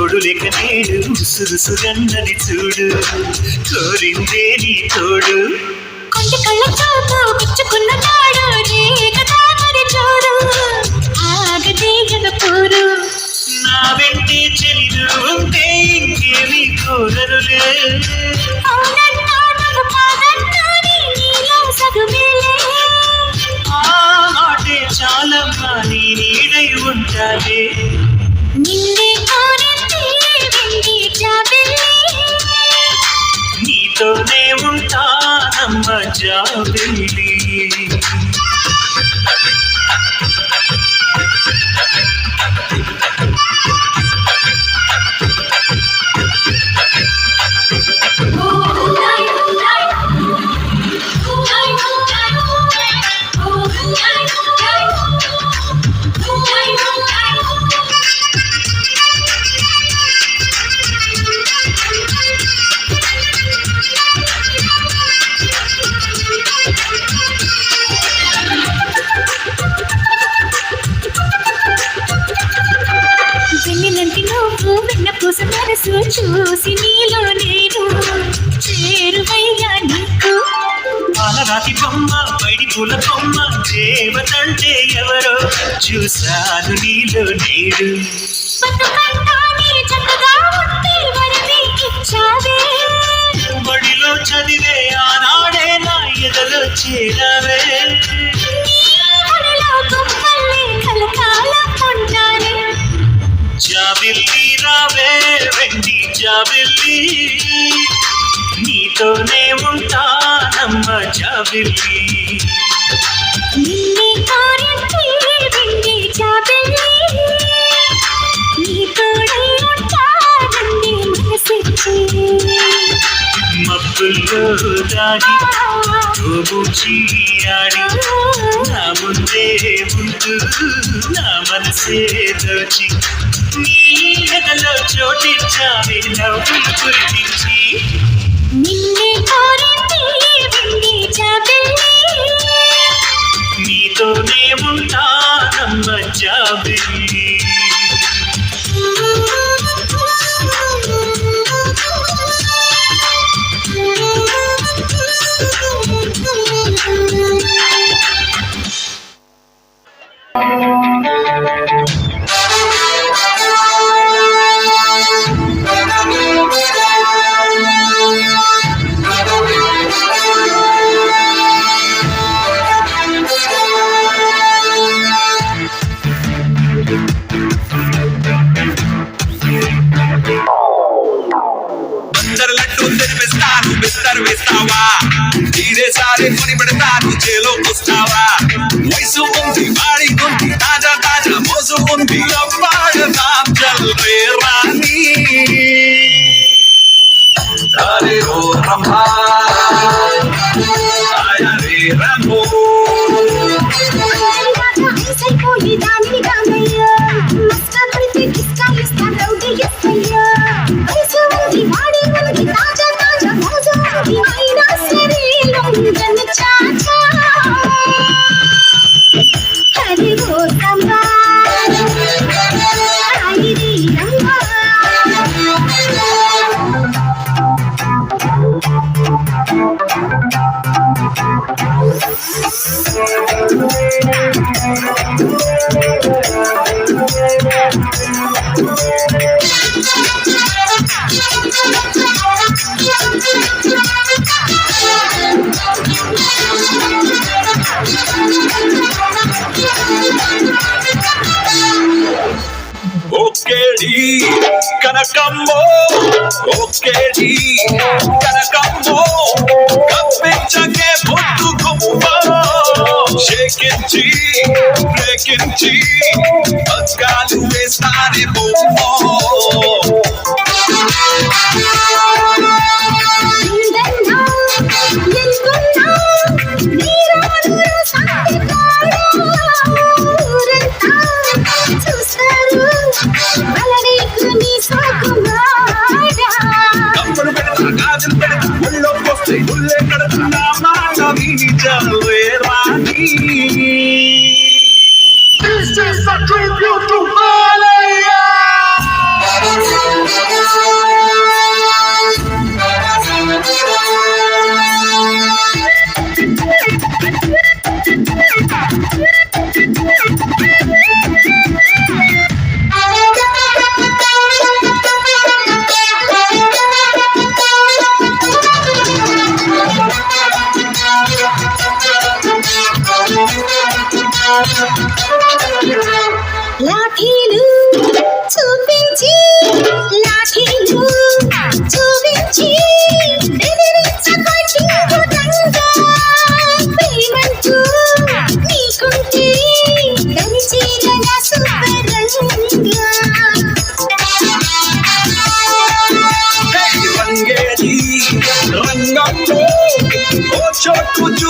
తోడు లేక నేడు సురుసురన్నది చూడు కోరిందే నీ తోడు కొంచె కళ్ళతో పుచ్చుకున్న నాడు కదా మరి చూడు ఆగదే ఎదపోరు నా వెంటే చెల్లి ఉంటే ఇంకేమీ కోరరులే చాలమ్మా నీ నీడై ఉంటానే నీతోనే ఉంటానమ్మ జాబిల్లి చూసి నీలో నేను చేరువయ్యా నీకు పాలరాతి బొమ్మ బయటి పూల బొమ్మ దేవతంటే ఎవరో చూశాను నీలో నేడు బడిలో చదివే ఆనాడే నా ఎదలో చేరవే జాబిల్లి రావే వెండి జాబిల్లి నీతోనే ఉంటానమ్మ జాబిల్లి నిన్నే కోరింది వెండి జాబిల్లి నీతోనే ఉంటానంది మనసిచ్చి మబ్బుల్లో దాడి గోబూచి ఆడి నా ముందే ముందు నా మనసే దోచి నీ ఎదలో చోటిచ్చావే నవ్వులు కురిపించి నిన్నే కోరింది వెండి జాబిల్లి నీతోనే ఉంటానమ్మ జాబిల్లి వేస్తావా ఇదే సారే కొని పెడతాను చేలో వస్తావా వయసు ఉంది వాడి ఉంది తాజా తాజా మోసు ఉంది అబ్బాయి చల్రే రాణి రే ఓ రమ్మా రే రమ్మో ఓకేడి కనకమ్మో ఓకేడి కనకమ్మో కప్పించకే పొద్దు గుమ్మ షేకించి బ్రేకించి పగ్గాలు వేస్తానే బొమ్మ This is a tribute to Malia.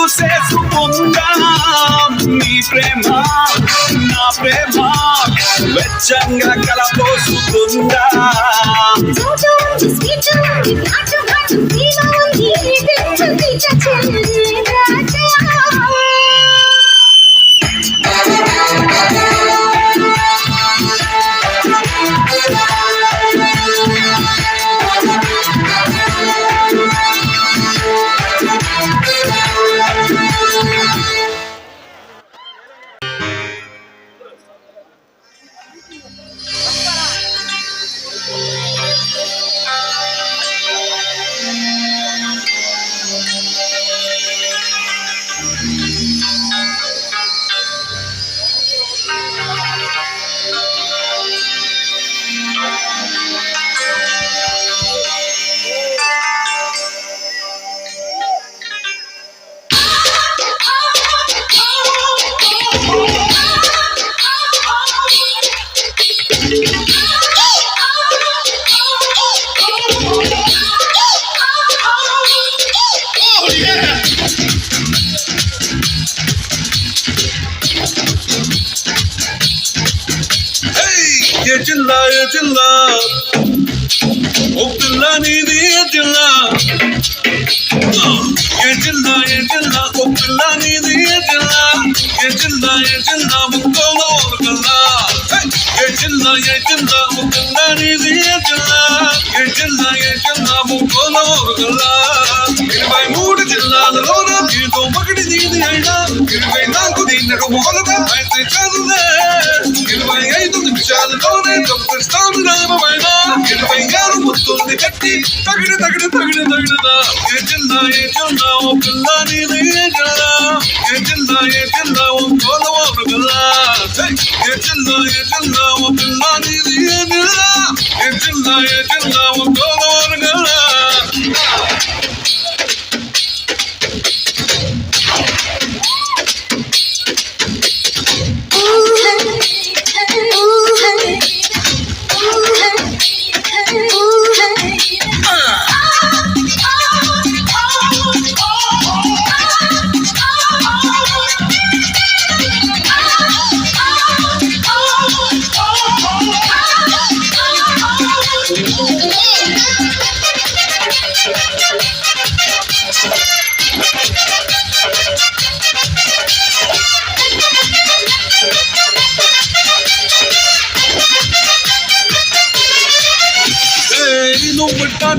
చూసేసుకుందాం నీ ప్రేమ నా ప్రేమ వెచ్చంగా కలపోసుకుందా ఏ జిల్లా ఓ పిల్ల నీది ఏ జిల్లా ఓ పిల్ల నీది ఏ జిల్లా ముక్కోలో కల్లా ఏ జిల్లా ఓ పిల్ల నీది ఏ జిల్లా ముక్కోలో కల్లా 23 జిల్లాలలోన ఏదో ఒకటి నీది అయినా 24 దీనికి మొదలుగా అయితే చదువులే 25 నిమిషాలలోనే తప్పిస్తాను రామమైన 26 ముత్తుంది కట్టి తగినదా ఏ జిల్లా ఓ పిల్ల నీది ఏ జిల్లా ఓ కోలవారు గల్లా ఏ జిల్లా ఓ పిల్ల నీది ఏ జిల్లా ఓ కోలవారు గల్లా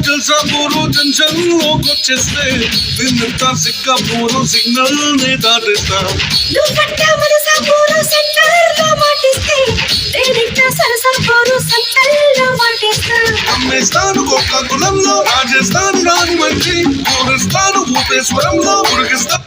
జల్సా పూరు జంక్షన్ లోకొచ్చేస్తే నిన్నంతా సిక్కాపూరు సిగ్నల్ నే దాటిస్తా అమ్మేస్తాను కొక్కకులంలో రాజస్థాన్ రాని మంచి ఊరిస్తాను భూపేశ్వరంలో ఉడికిస్తా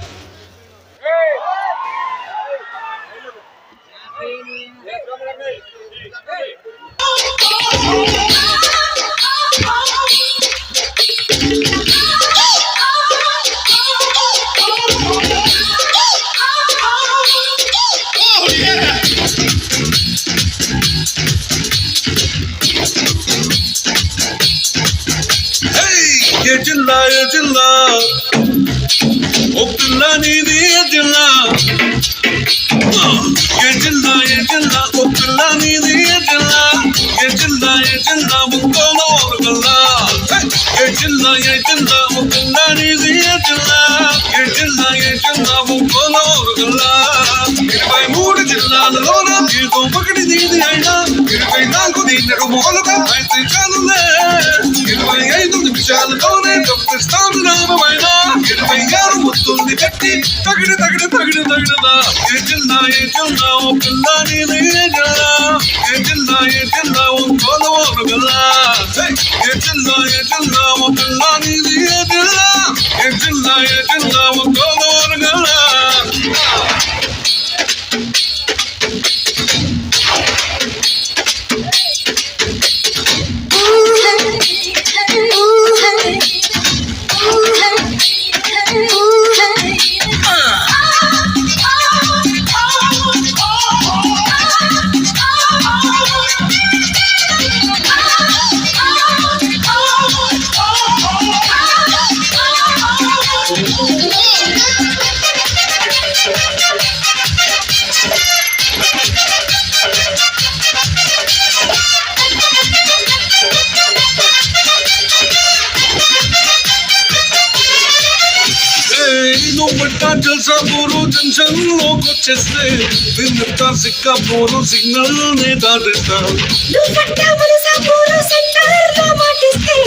ఏ జిల్లా ఓ పిల్ల నీది ఏ జిల్లా ఓ పిల్ల నీది ఏ జిల్లా ముక్కోలో కల్లా ఏ జిల్లా ఓ పిల్ల నీది ఏ జిల్లా ముక్కోలో కల్లా 23 జిల్లాలలోన ఏదో ఒకటి నీది అయినా 24 దీనికి మొదలుగా అయితే చాలులే 25 నిమిషాలలోనే తప్పిస్తాను రామమైన 26 ముత్తుంది కట్టి తగినదా ఏ జిల్లా ఓ పిల్ల నీది ఏ జిల్లా ఓ కోలవారు గల్లా ఏ జిల్లా ఓ పిల్ల నీది ఏ జిల్లా ఓ కోలవారు గల్లా నువ్వెట్టా తెలుసా పూరు జంక్షన్ లోకొచ్చేస్తే నిన్నెట్టా సిక్కాపూరు సిగ్నల్ నే దాటేస్తా నువ్వట్టా వలసపూరు సెంటర్లో మాటిస్తే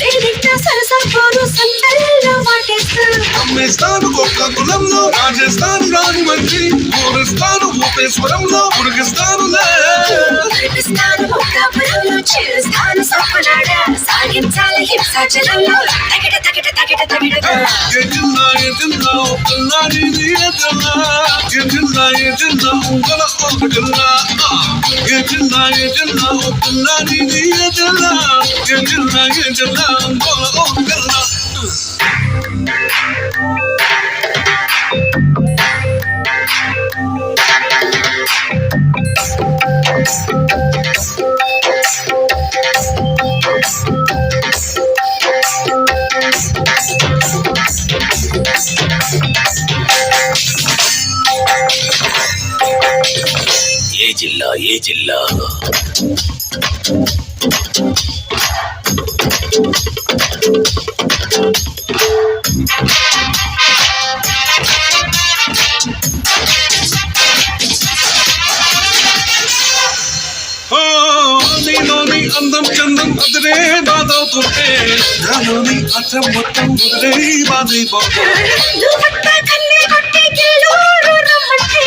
తేలిట్ట సరసపూరు సంతల్లో మాటేస్తా అమ్మేస్తాను గోకాకులంలో రాజేస్తాను రాని మంచి ఊరిస్తాను భూపేశ్వరంలో ఉడికిస్తానులే నడిపిస్తాను ముక్కాపురంలో చేస్తాను సొప్పనాడ సాగించాలి హింసాచలంలో తగిట తగిట తగిట తగిట ఎజిల్లా ఒక్కల్లా నీది ఎజిల్లా ఉంగల ఒకటిల్లా ఎజిల్లా ఒక్కల్లా నీది ఎజిల్లా ఉంగల ఒకటిల్లా ఏ జిల్లా నీలోని అందం చందం అదిరే బాధవుతుంటే నాలోని అచ్చం మొత్తం ముదిరే బాధైపోతే నువ్వట్టా కన్నే కొట్టి కిల్లూరు రమ్మంటే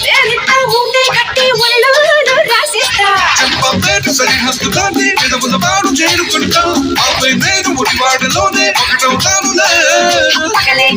తేలిట్ట ఉంటే కట్టి ఒళ్ళూరు రాసిస్తా చెంపపేట సరిహద్దు దాన్ని ఎదవుల వాడు చేరుకుంటా ఆపై నేను ముడివాడలోనే ఒకటవుతానులే పగలే